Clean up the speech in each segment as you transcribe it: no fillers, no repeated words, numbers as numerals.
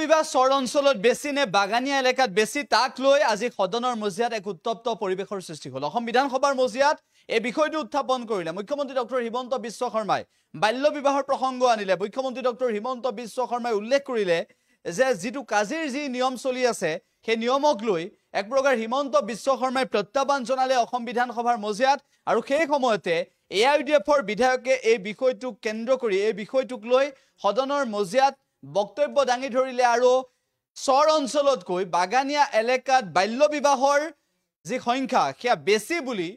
বিবাহ চৰ অঞ্চলত বেছি নে বাগানীয়া এলেকাত বেছি তাক লৈ আজি সদনৰ মজিয়াত এক উত্তপ্ত পৰিবেশৰ সৃষ্টি হ'ল। অসম বিধানসভাৰ মজিয়াত এই বিষয়টো উত্থাপন কৰিলে মুখ্যমন্ত্ৰী ডক্টৰ হিমন্ত বিশ্ব শৰ্মাই। বাল্য বিবাহৰ প্ৰসংগ আনিলে মুখ্যমন্ত্ৰী ডক্টৰ হিমন্ত বিশ্ব শৰ্মাই। উল্লেখ কৰিলে যে যিটো কাজিৰ যি নিয়ম চলি আছে সেই নিয়মক লৈ এক প্ৰকাৰ হিমন্ত বিশ্ব শৰ্মাই প্ৰত্যাহ্বান জনালে অসম বিধানসভাৰ মজিয়াত। আৰু সেই সময়তে AIUDFৰ বিধায়কে এই বিষয়টোক কেন্দ্ৰ কৰি এই বিষয়টোক লৈ সদনৰ মজিয়াত বক্তব্য দাঙি ধৰিলে আৰু চৰ অঞ্চলতকৈ বাগানীয়া এলেকাত বাল্য বিবাহৰ যি সংখ্যা সেয়া বেছি বুলি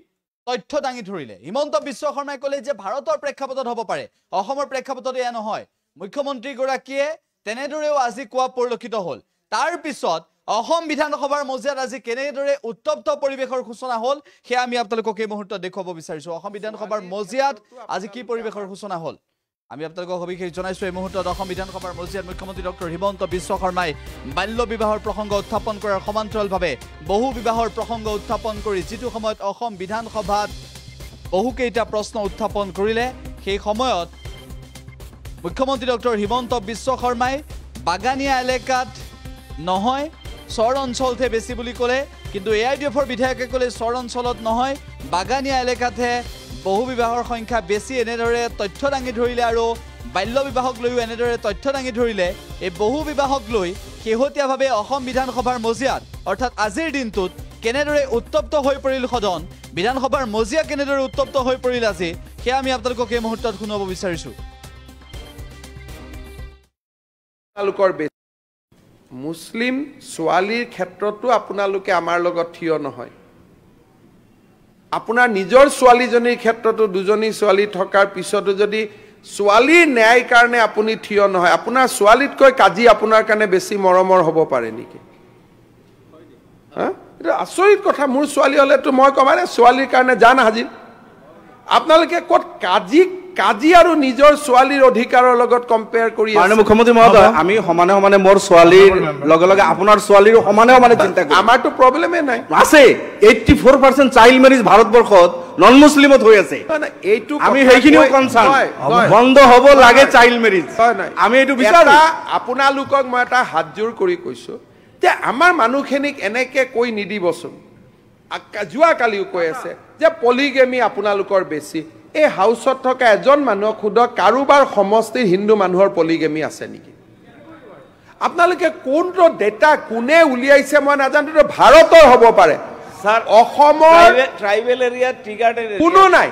তথ্য দাঙি ধৰিলে। হিমন্ত বিশ্ব শৰ্মাই ক'লে যে ভাৰতৰ প্ৰেক্ষাপটত হ'ব পাৰে, অসমৰ প্ৰেক্ষাপটত এয়া নহয়। মুখ্যমন্ত্ৰীগৰাকীয়ে তেনেদৰেও আজি কোৱা পৰিলক্ষিত হ'ল। তাৰ পিছত অসম বিধানসভাৰ মজিয়াত আজি কেনেদৰে উত্তপ্ত পৰিবেশৰ সূচনা হ'ল সেয়া আমি আপোনালোকক এই মুহূৰ্তত দেখুৱাব বিচাৰিছোঁ। অসম বিধানসভাৰ মজিয়াত আজি কি পৰিবেশৰ সূচনা হ'ল আমি আপোনালোকক সবিশেষ জনাইছোঁ। এই মুহূৰ্তত অসম বিধানসভাৰ মজিয়াত মুখ্যমন্ত্ৰী ডক্টৰ হিমন্ত বিশ্ব শৰ্মাই বাল্য বিবাহৰ প্ৰসংগ উত্থাপন কৰাৰ সমান্তৰালভাৱে বহু বিবাহৰ প্ৰসংগ উত্থাপন কৰি যিটো সময়ত অসম বিধানসভাত বহুকেইটা প্ৰশ্ন উত্থাপন কৰিলে সেই সময়ত মুখ্যমন্ত্ৰী ডক্টৰ হিমন্ত বিশ্ব শৰ্মাই বাগানীয়া এলেকাত নহয় চৰ অঞ্চলতহে বেছি বুলি ক'লে। কিন্তু AIUDFৰ বিধায়কে ক'লে চৰ অঞ্চলত নহয় বাগানীয়া এলেকাতহে বহু বিবাহৰ সংখ্যা বেছি এনেদৰে তথ্য দাঙি ধৰিলে। আৰু বাল্য বিবাহক লৈও এনেদৰে তথ্য দাঙি ধৰিলে। এই বহু বিবাহক লৈ শেহতীয়াভাৱে অসম বিধানসভাৰ মজিয়াত অৰ্থাৎ আজিৰ দিনটোত কেনেদৰে উত্তপ্ত হৈ পৰিল সদন, বিধানসভাৰ মজিয়া কেনেদৰে উত্তপ্ত হৈ পৰিল আজি সেয়া আমি আপোনালোকক এই মুহূৰ্তত শুনাব বিচাৰিছোঁ। মুছলিম ছোৱালীৰ ক্ষেত্ৰতো আপোনালোকে আমাৰ লগত থিয় নহয়। আপোনাৰ নিজৰ ছোৱালীজনীৰ ক্ষেত্ৰতো দুজনী ছোৱালী থকাৰ পিছতো যদি ছোৱালীৰ ন্যায় কাৰণে আপুনি থিয় নহয়, আপোনাৰ ছোৱালীতকৈ কাজি আপোনাৰ কাৰণে বেছি মৰমৰ হ'ব পাৰে নেকি? হা, এইটো আচৰিত কথা। মোৰ ছোৱালী হ'লেতো মই ক'ম ছোৱালীৰ কাৰণে জান হাজিৰ। আপোনালোকে ক'ত কাজি আৰু নিজৰ ছোৱালীৰ অধিকাৰৰ লগত কম্পেয়াৰ কৰি আছে? মুখ্যমন্ত্ৰী মহোদয়, আমি সমানে সমানে মোৰ ছোৱালীৰ লগে লগে আপোনাৰ ছোৱালীৰো সমানে সমানে চিন্তা কৰোঁ। আমাৰতো প্ৰব্লেমে নাই। আছে 84% চাইল্ড মেৰিজ ভাৰতবৰ্ষত নন মুছলিমত হৈ আছে। এইটো আমি সেইখিনিও কনচাৰ্ন বন্ধ হ'ব লাগে চাইল্ড মেৰিজ। আমি এইটো বিচাৰো। আপোনালোকক মই এটা হাতজোৰ কৰি কৈছোঁ যে আমাৰ মানুহখিনিক এনেকে কৈ নিদিবচোন। যোৱাকালিও কৈ আছে যে পলিগেমি আপোনালোকৰ বেছি। এই হাউচত থকা এজন মানুহক সোধক কাৰোবাৰ সমষ্টিৰ হিন্দু মানুহৰ পলিগেমি আছে নেকি? আপোনালোকে কোনটো ডেটা কোনে উলিয়াইছে মই নাজানো। ভাৰতৰ হ'ব পাৰে, অসমৰ ট্ৰাইবেল এৰিয়া কোনো নাই।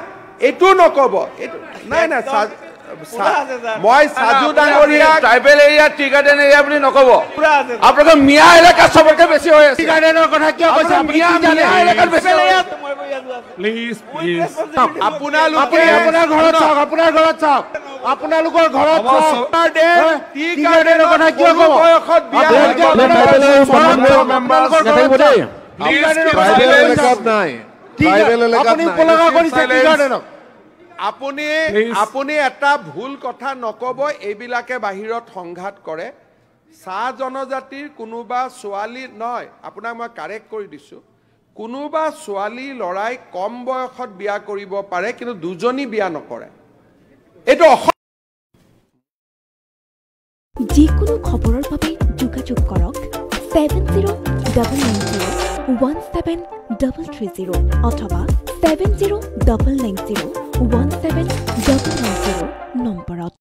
এইটো নক'ব। নাই নাই মই সাজু ডাঙৰীয়া tribal area tea garden area বুলি নক'ব। আপোনালোকৰ মিয়া এলেকা চবতকৈ বেছি হৈ আছে। টি গাৰ্ডেনৰ কথা কিয় কৈছে? মিয়া এলেকাত বেছি হৈ আছে। প্লিজ আপোনালোকে আপোনাৰ ঘৰত চাওক, আপোনাৰ ঘৰত চাওক, আপোনালোকৰ ঘৰত টি গাৰ্ডেনৰ কথা কিয় ক'ব? বয়সত বিয়া আপুনি এটা ভুল কথা নক'ব। এইবিলাকে বাহিৰত সংঘাত কৰে। চাহ জনজাতিৰ কোনোবা ছোৱালী নহয়, আপোনাক মই কাৰেক্ট কৰি দিছোঁ। কোনোবা ছোৱালী ল'ৰাই কম বয়সত বিয়া কৰিব পাৰে কিন্তু দুজনী বিয়া নকৰে। এইটো যিকোনো খবৰৰ বাবে যোগাযোগ কৰক 7099017330 অথবা 7099017990 নম্বৰত।